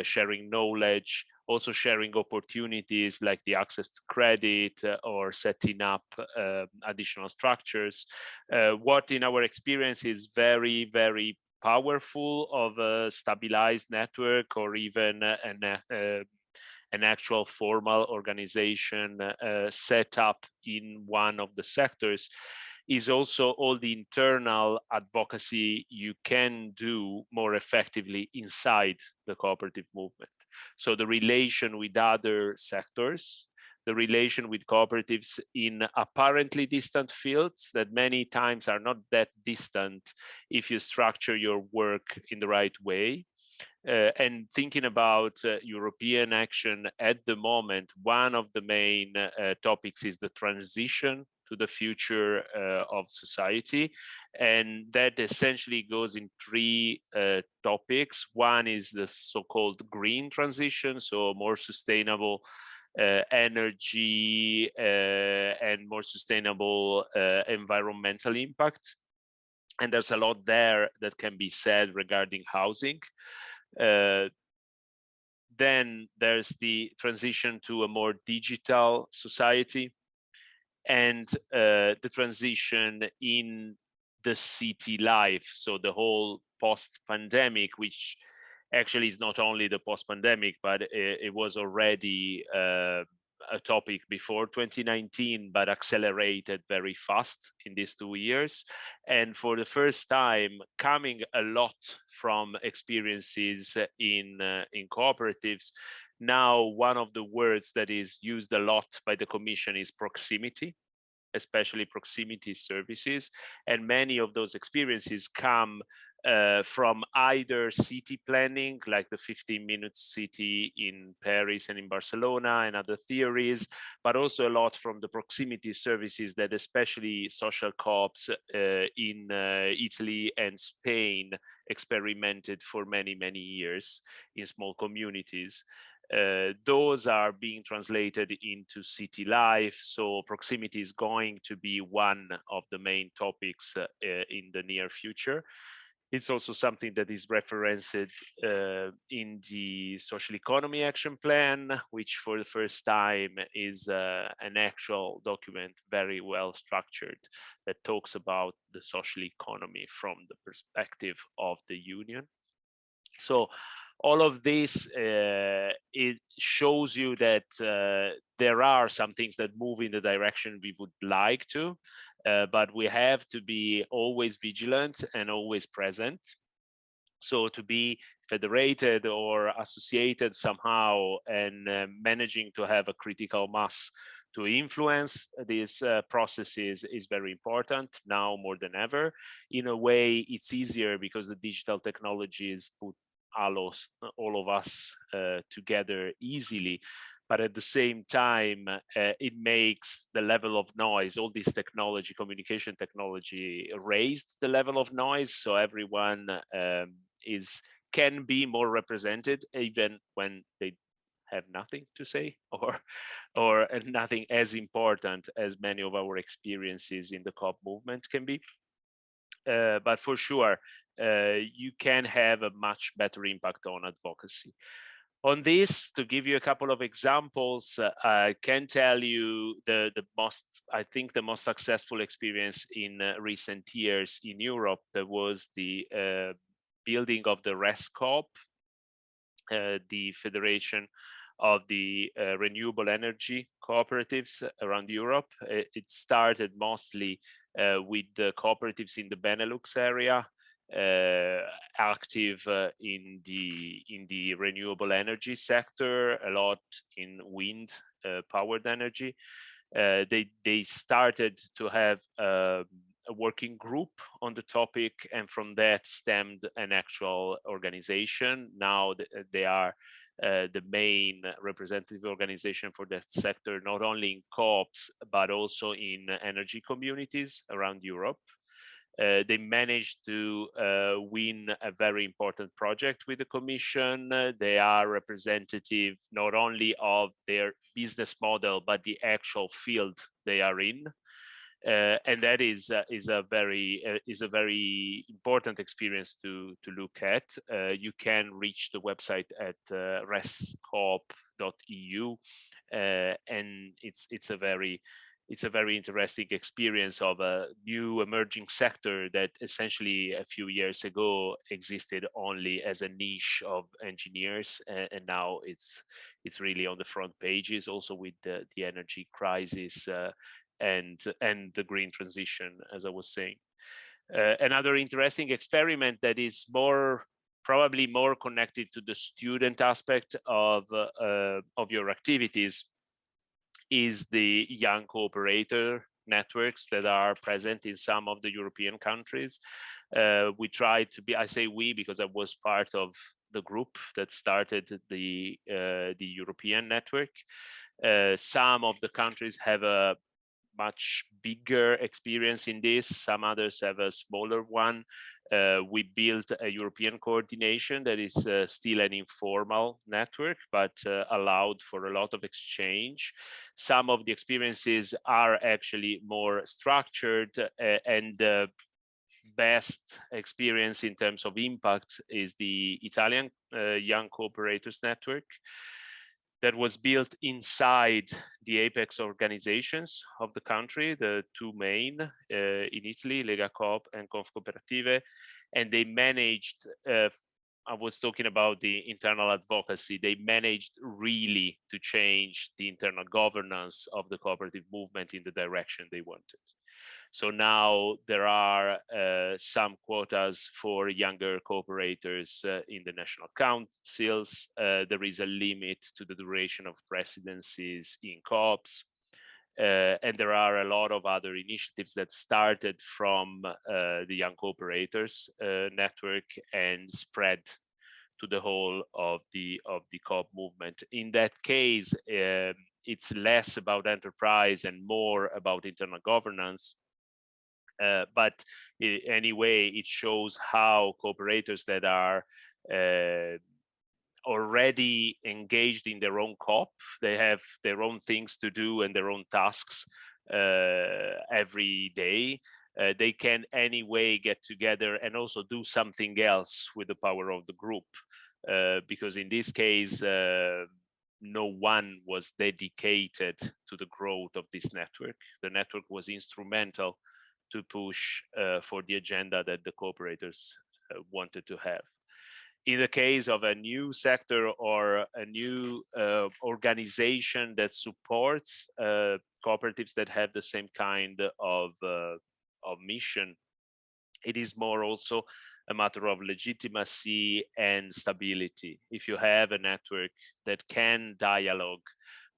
sharing knowledge, also sharing opportunities like the access to credit or setting up additional structures. What in our experience is very, very powerful of a stabilized network or even an actual formal organization set up in one of the sectors is also all the internal advocacy you can do more effectively inside the cooperative movement. So the relation with other sectors, the relation with cooperatives in apparently distant fields that many times are not that distant if you structure your work in the right way. And thinking about European action at the moment, one of the main topics is the transition to the future of society. And that essentially goes in three topics. One is the so-called green transition, so more sustainable energy and more sustainable environmental impact. And there's a lot there that can be said regarding housing. Then there's the transition to a more digital society and the transition in the city life. So the whole post-pandemic, which actually is not only the post-pandemic, but it was already a topic before 2019, but accelerated very fast in these 2 years. And for the first time, coming a lot from experiences in cooperatives, now one of the words that is used a lot by the Commission is proximity, especially proximity services. And many of those experiences come from either city planning, like the 15-minute city in Paris and in Barcelona and other theories, but also a lot from the proximity services that especially social co-ops in Italy and Spain experimented for many, many years in small communities. Those are being translated into city life. So proximity is going to be one of the main topics in the near future. It's also something that is referenced in the Social Economy Action Plan, which for the first time is an actual document, very well structured, that talks about the social economy from the perspective of the Union. So all of this, it shows you that there are some things that move in the direction we would like to, but we have to be always vigilant and always present. So to be federated or associated somehow and managing to have a critical mass to influence these processes is very important now more than ever. In a way, it's easier because the digital technologies put all of us together easily. But at the same time, it makes the level of noise, all this technology, communication technology, raised the level of noise. So everyone can be more represented, even when they have nothing to say or nothing as important as many of our experiences in the COP movement can be. But for sure, you can have a much better impact on advocacy. On this, to give you a couple of examples, I can tell you I think the most successful experience in recent years in Europe, there was the building of the RESCOP, the Federation of the renewable energy cooperatives around Europe. It started mostly with the cooperatives in the Benelux area, active in the renewable energy sector, a lot in wind powered energy. They started to have a working group on the topic, and from that stemmed an actual organization. Now they are the main representative organization for that sector, not only in co-ops, but also in energy communities around Europe. They managed to win a very important project with the Commission. They are representative not only of their business model, but the actual field they are in. And that is a very important experience to look at. You can reach the website at rescoop.eu, and it's a very interesting experience of a new emerging sector that essentially a few years ago existed only as a niche of engineers, and now it's really on the front pages, also with the energy crisis and the green transition, as I was saying. Another interesting experiment that is probably more connected to the student aspect of your activities is the young cooperator networks that are present in some of the European countries. We try to be, I say we because I was part of the group that started the European network. Some of the countries have a much bigger experience in this. Some others have a smaller one. We built a European coordination that is still an informal network, but allowed for a lot of exchange. Some of the experiences are actually more structured, and the best experience in terms of impact is the Italian Young Cooperators Network that was built inside the apex organizations of the country, the two main in Italy, Lega Coop and Cooperative, and they managed, I was talking about the internal advocacy, they managed really to change the internal governance of the cooperative movement in the direction they wanted. So now there are some quotas for younger cooperators in the national councils. There is a limit to the duration of presidencies in co-ops. And there are a lot of other initiatives that started from the Young Cooperators network and spread to the whole of the co-op movement. In that case, it's less about enterprise and more about internal governance. But anyway, it shows how cooperators that are already engaged in their own COP, they have their own things to do and their own tasks every day. They can anyway get together and also do something else with the power of the group. Because in this case, no one was dedicated to the growth of this network. The network was instrumental to push for the agenda that the cooperators wanted to have. In the case of a new sector or a new organization that supports cooperatives that have the same kind of mission, it is more also a matter of legitimacy and stability. If you have a network that can dialogue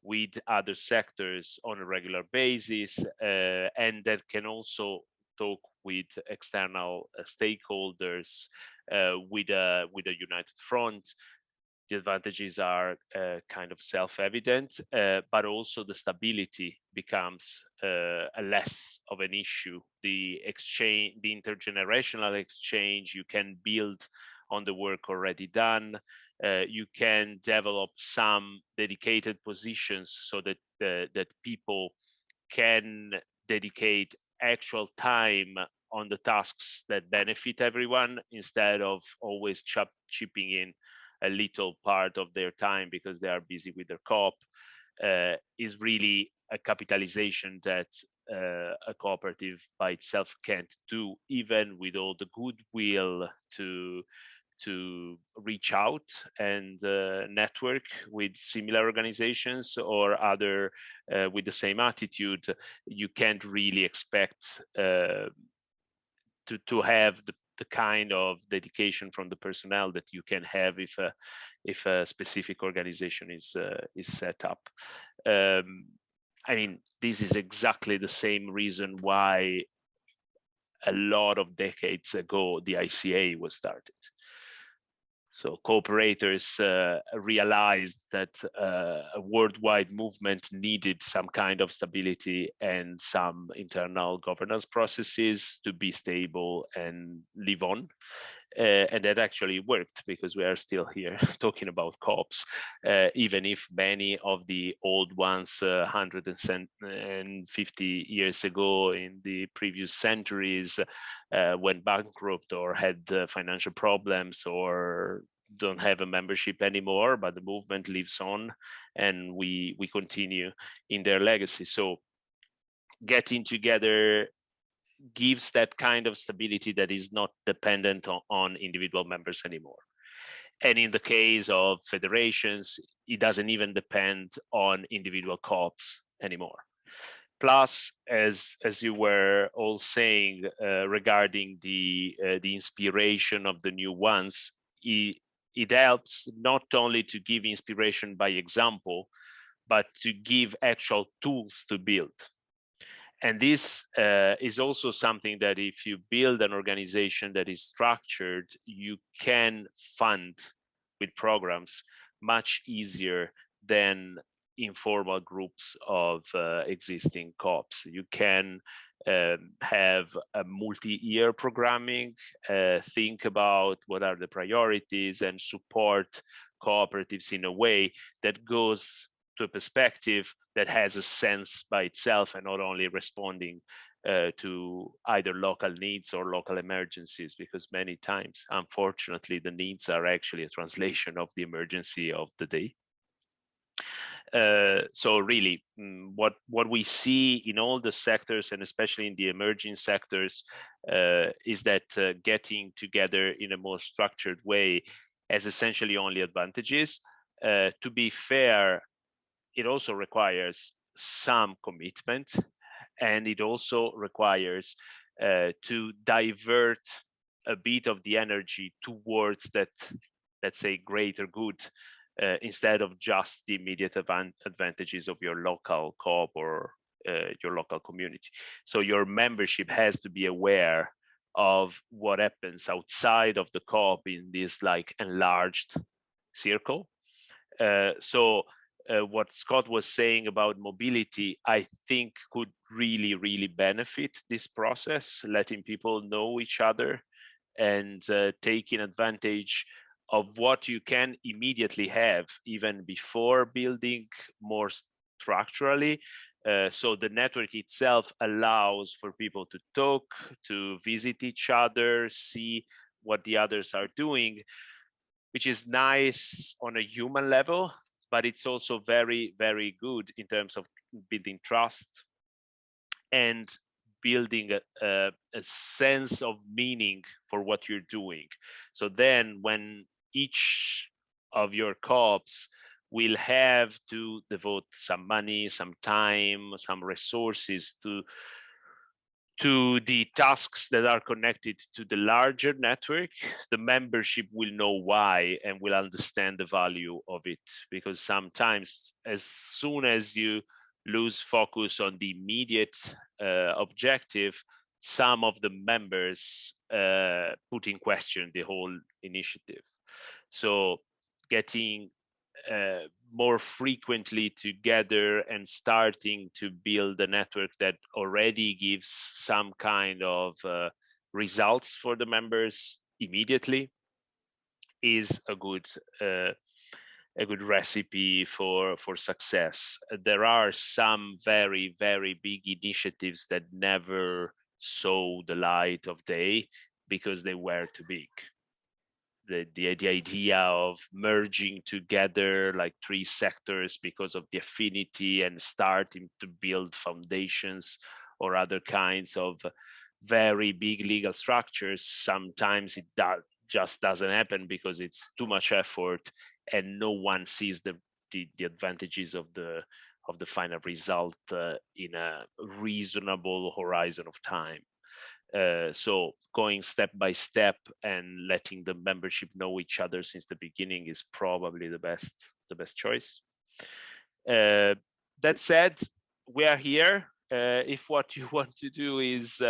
with other sectors on a regular basis and that can also talk with external stakeholders with a united front, the advantages are kind of self-evident, but also the stability becomes a less of an issue. The exchange, the intergenerational exchange, you can build on the work already done. You can develop some dedicated positions so that that people can dedicate actual time on the tasks that benefit everyone instead of always chipping in a little part of their time because they are busy with their co-op, is really a capitalization that a cooperative by itself can't do, even with all the goodwill to reach out and network with similar organizations or other with the same attitude. You can't really expect to have the kind of dedication from the personnel that you can have if a specific organization is set up. I mean, this is exactly the same reason why a lot of decades ago the ICA was started. So cooperators realized that a worldwide movement needed some kind of stability and some internal governance processes to be stable and live on. And that actually worked because we are still here talking about co-ops, even if many of the old ones 150 years ago in the previous centuries went bankrupt or had financial problems or don't have a membership anymore, but the movement lives on and we continue in their legacy. So getting together gives that kind of stability that is not dependent on individual members anymore. And in the case of federations, it doesn't even depend on individual co-ops anymore. Plus, as you were all saying regarding the inspiration of the new ones, it helps not only to give inspiration by example, but to give actual tools to build. And this is also something that if you build an organization that is structured, you can fund with programs much easier than informal groups of existing co-ops. You can have a multi-year programming, think about what are the priorities and support cooperatives in a way that goes to a perspective that has a sense by itself and not only responding to either local needs or local emergencies, because many times, unfortunately, the needs are actually a translation of the emergency of the day. So really, what we see in all the sectors, and especially in the emerging sectors, is that getting together in a more structured way has essentially only advantages. To be fair, it also requires some commitment, and it also requires to divert a bit of the energy towards that, let's say, greater good, instead of just the immediate advantages of your local co-op or your local community. So your membership has to be aware of what happens outside of the co-op in this like enlarged circle. What Scott was saying about mobility, I think could really benefit this process, letting people know each other and taking advantage of what you can immediately have even before building more structurally. So the network itself allows for people to talk, to visit each other, see what the others are doing, which is nice on a human level, but it's also very good in terms of building trust and building a sense of meaning for what you're doing. So then when each of your co-ops will have to devote some money, some time, some resources to the tasks that are connected to the larger network, the membership will know why and will understand the value of it. Because sometimes, as soon as you lose focus on the immediate objective, some of the members put in question the whole initiative. So getting more frequently together and starting to build a network that already gives some kind of results for the members immediately is a good recipe for success. There are some very, very big initiatives that never saw the light of day because they were too big. The idea of merging together like 3 sectors because of the affinity and starting to build foundations or other kinds of very big legal structures, sometimes it just doesn't happen because it's too much effort and no one sees the advantages of the final result in a reasonable horizon of time. So going step by step and letting the membership know each other since the beginning is probably the best choice. That said, we are here. If what you want to do is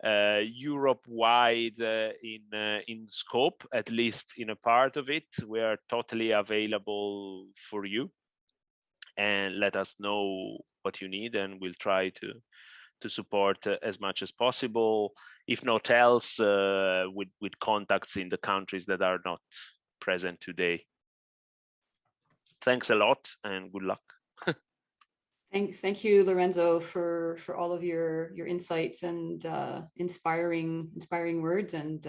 Europe-wide in scope, at least in a part of it, we are totally available for you. And let us know what you need, and we'll try to support as much as possible, if not else, with contacts in the countries that are not present today. Thanks a lot and good luck. Thank you, Lorenzo, for all of your insights and inspiring words, and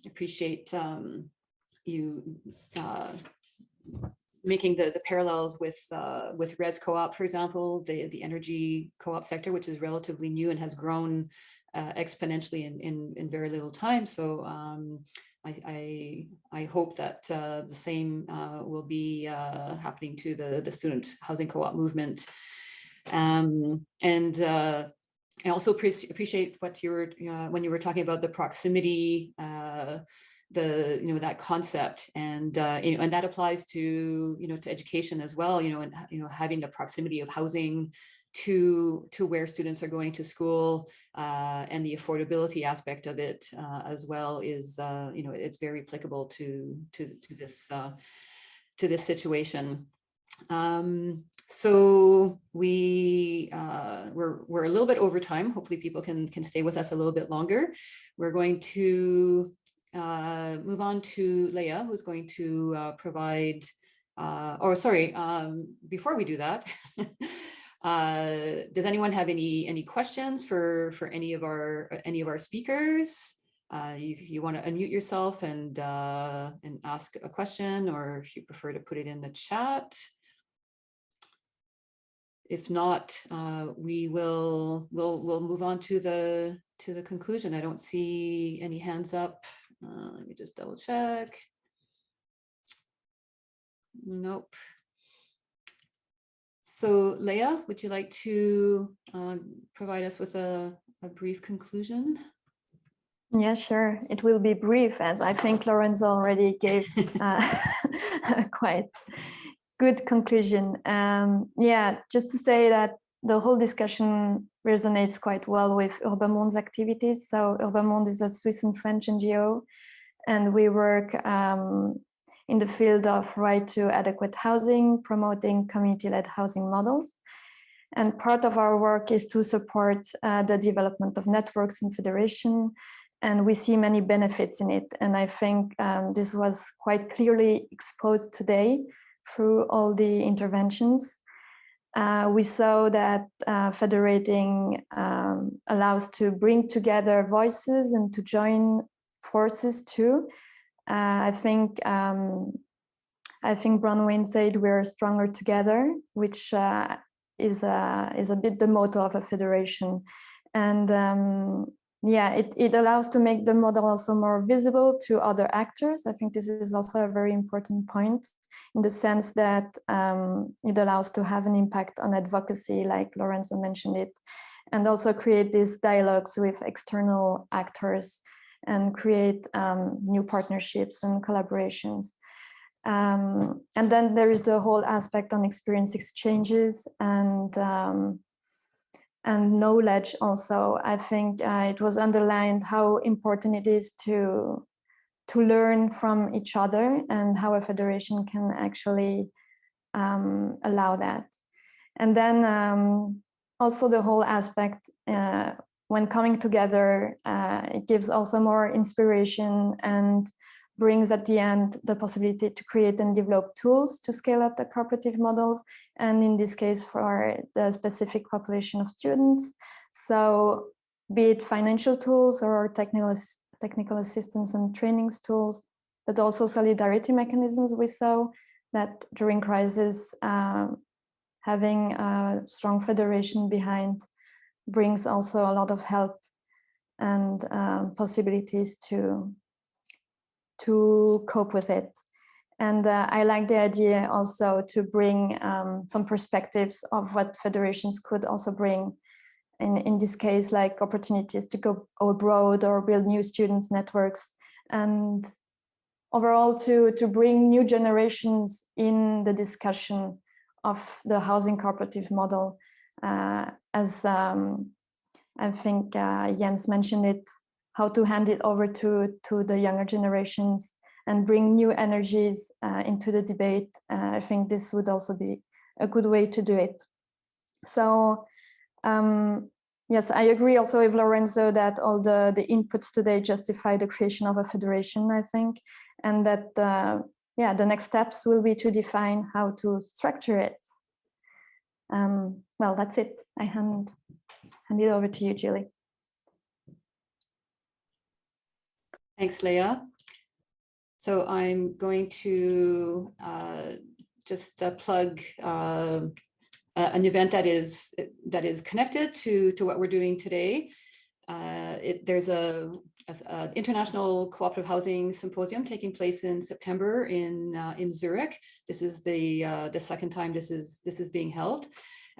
appreciate you making the parallels with Res Co-op, for example, the energy co-op sector, which is relatively new and has grown exponentially in very little time. So I hope that the same will be happening to the student housing co-op movement. And I also appreciate what you were when you were talking about the proximity, that concept, and and that applies to to education as well. And having the proximity of housing to where students are going to school, and the affordability aspect of it as well is it's very applicable to this situation. So we're a little bit over time. Hopefully people can stay with us a little bit longer. We're going to move on to Leah, who's going to provide, before we do that, does anyone have any questions for any of our speakers? If you want to unmute yourself and ask a question, or if you prefer to put it in the chat. If not, we'll move on to the conclusion. I don't see any hands up. Let me just double check. Nope. So Leah, would you like to provide us with a brief conclusion? Yeah, sure. It will be brief, as I think Lorenzo already gave a quite good conclusion. Yeah, just to say that the whole discussion resonates quite well with Urbamonde's activities. So Urbamonde is a Swiss and French NGO, and we work in the field of right to adequate housing, promoting community-led housing models. And part of our work is to support the development of networks and federation, and we see many benefits in it. And I think this was quite clearly exposed today through all the interventions. We saw that federating allows to bring together voices and to join forces too. I think Bronwyn said we're stronger together, which is a bit the motto of a federation. And yeah, it allows to make the model also more visible to other actors. I think this is also a very important point, in the sense that it allows to have an impact on advocacy, like Lorenzo mentioned it, and also create these dialogues with external actors and create new partnerships and collaborations. And then there is the whole aspect on experience exchanges and knowledge also. I think it was underlined how important it is to learn from each other, and how a federation can actually allow that. And then also the whole aspect when coming together, it gives also more inspiration and brings at the end the possibility to create and develop tools to scale up the cooperative models, and in this case for the specific population of students. So be it financial tools or technical assistance and trainings tools, but also solidarity mechanisms. We saw that during crisis, having a strong federation behind brings also a lot of help and possibilities to cope with it. And I like the idea also to bring some perspectives of what federations could also bring, in this case, like opportunities to go abroad or build new students networks, and overall to bring new generations in the discussion of the housing cooperative model, as I think Jens mentioned it, how to hand it over to the younger generations and bring new energies into the debate. I think this would also be a good way to do it. So yes, I agree also with Lorenzo that all the inputs today justify the creation of a federation, I think, and that yeah, the next steps will be to define how to structure it. Well, that's it. I hand it over to you, Julie. Thanks, Leah. So I'm going to just plug an event that is connected to what we're doing today. There's an international cooperative housing symposium taking place in September in Zurich. This is the second time this is being held.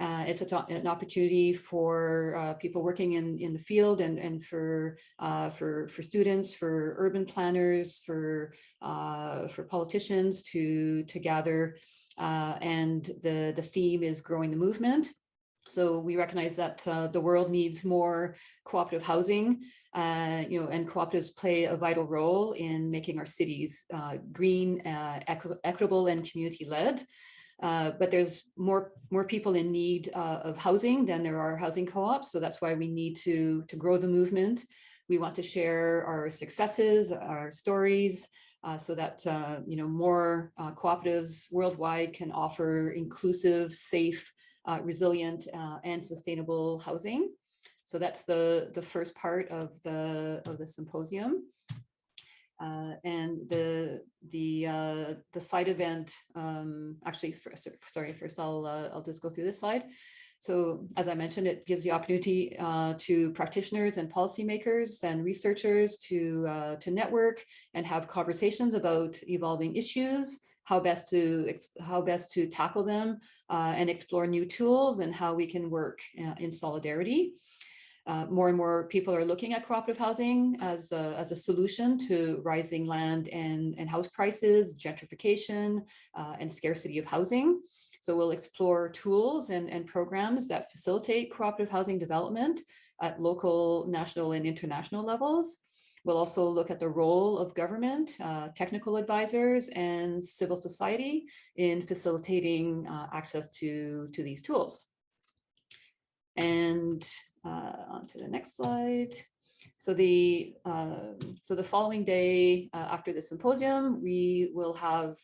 It's an opportunity for people working in the field and for students, for urban planners, for politicians to gather. And the theme is growing the movement. So we recognize that the world needs more cooperative housing, and cooperatives play a vital role in making our cities green, equitable, and community-led. But there's more people in need of housing than there are housing co-ops. So that's why we need to grow the movement. We want to share our successes, our stories, so that more cooperatives worldwide can offer inclusive, safe, resilient, and sustainable housing. So that's the first part of the symposium. And the side event, actually, first I'll just go through this slide. So as I mentioned, it gives the opportunity to practitioners and policymakers and researchers to network and have conversations about evolving issues, how best to tackle them, and explore new tools and how we can work in solidarity. More and more people are looking at cooperative housing as a solution to rising land and house prices, gentrification, and scarcity of housing. So we'll explore tools and programs that facilitate cooperative housing development at local, national, and international levels. We'll also look at the role of government, technical advisors, and civil society in facilitating access to these tools. And on to the next slide. So the following day after the symposium, we will have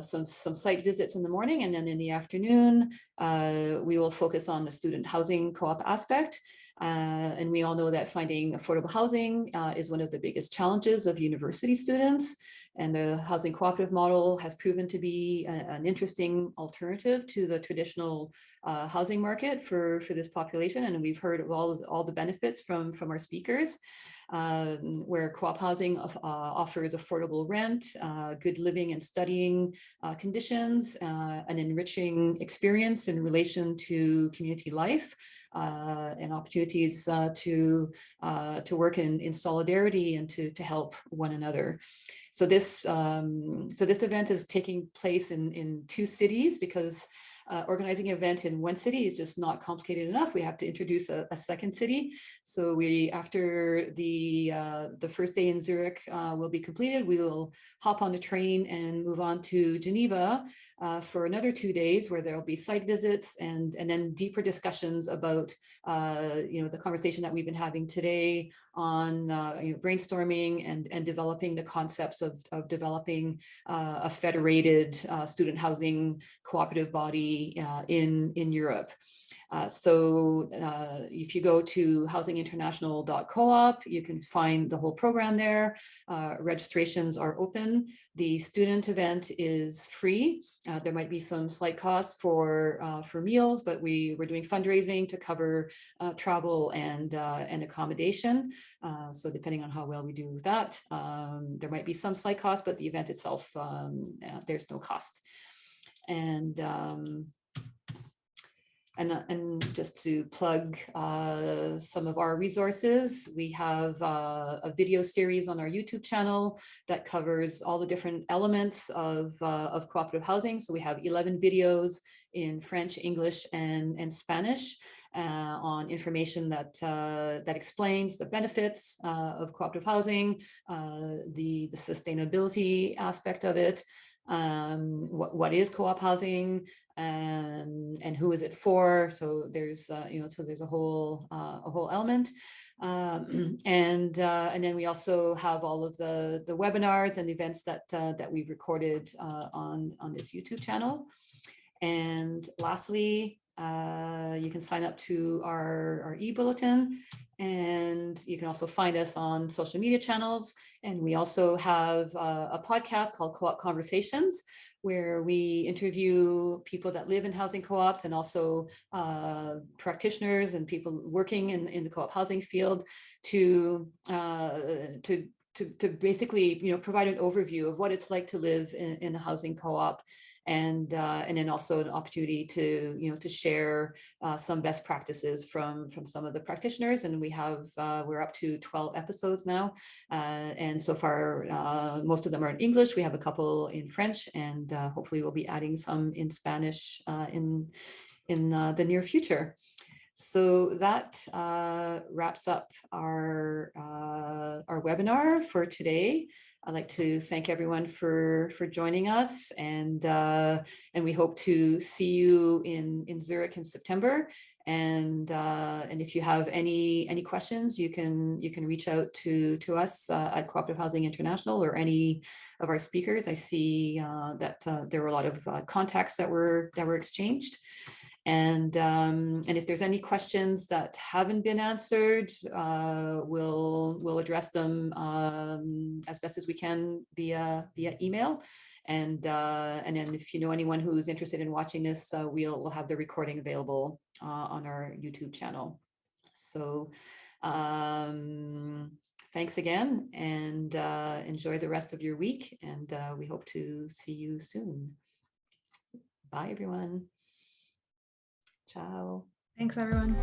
some site visits in the morning, and then in the afternoon, we will focus on the student housing co-op aspect. And we all know that finding affordable housing is one of the biggest challenges of university students. And the housing cooperative model has proven to be an interesting alternative to the traditional housing market for this population. And we've heard of all the benefits from our speakers, where co-op housing offers affordable rent, good living and studying conditions, an enriching experience in relation to community life, and opportunities to work in solidarity and to help one another. So this event is taking place in 2 cities, because organizing an event in one city is just not complicated enough. We have to introduce a second city. So after the first day in Zurich will be completed, we will hop on a train and move on to Geneva for another 2 days, where there will be site visits and then deeper discussions about the conversation that we've been having today on brainstorming and developing the concepts of developing a federated student housing cooperative body in Europe. So if you go to housinginternational.coop, you can find the whole program there. Registrations are open. The student event is free. There might be some slight costs for meals, but we're doing fundraising to cover travel and accommodation. So depending on how well we do with that, there might be some slight cost, but the event itself, there's no cost. And just to plug some of our resources, we have a video series on our YouTube channel that covers all the different elements of cooperative housing. So we have 11 videos in French, English, and Spanish on information that explains the benefits of cooperative housing, the sustainability aspect of it, what is co-op housing, and who is it for? So there's a whole element, and then we also have all of the webinars and events that we've recorded on this YouTube channel. And lastly, you can sign up to our e-bulletin, and you can also find us on social media channels. And we also have a podcast called Co-op Conversations, where we interview people that live in housing co-ops and also practitioners and people working in the co-op housing field to basically provide an overview of what it's like to live in a housing co-op, and then also an opportunity to share some best practices from some of the practitioners. And we're up to 12 episodes now, and so far most of them are in English. We have a couple in French, and hopefully we'll be adding some in Spanish in the near future. So that wraps up our webinar for today. I'd like to thank everyone for joining us, and we hope to see you in Zurich in September. And if you have any questions, you can reach out to us at Cooperative Housing International or any of our speakers. I see that there were a lot of contacts that were exchanged. And if there's any questions that haven't been answered, we'll address them as best as we can via email. And then if you know anyone who's interested in watching this, we'll have the recording available on our YouTube channel. So thanks again, and enjoy the rest of your week. And we hope to see you soon. Bye, everyone. Ciao. Thanks, everyone.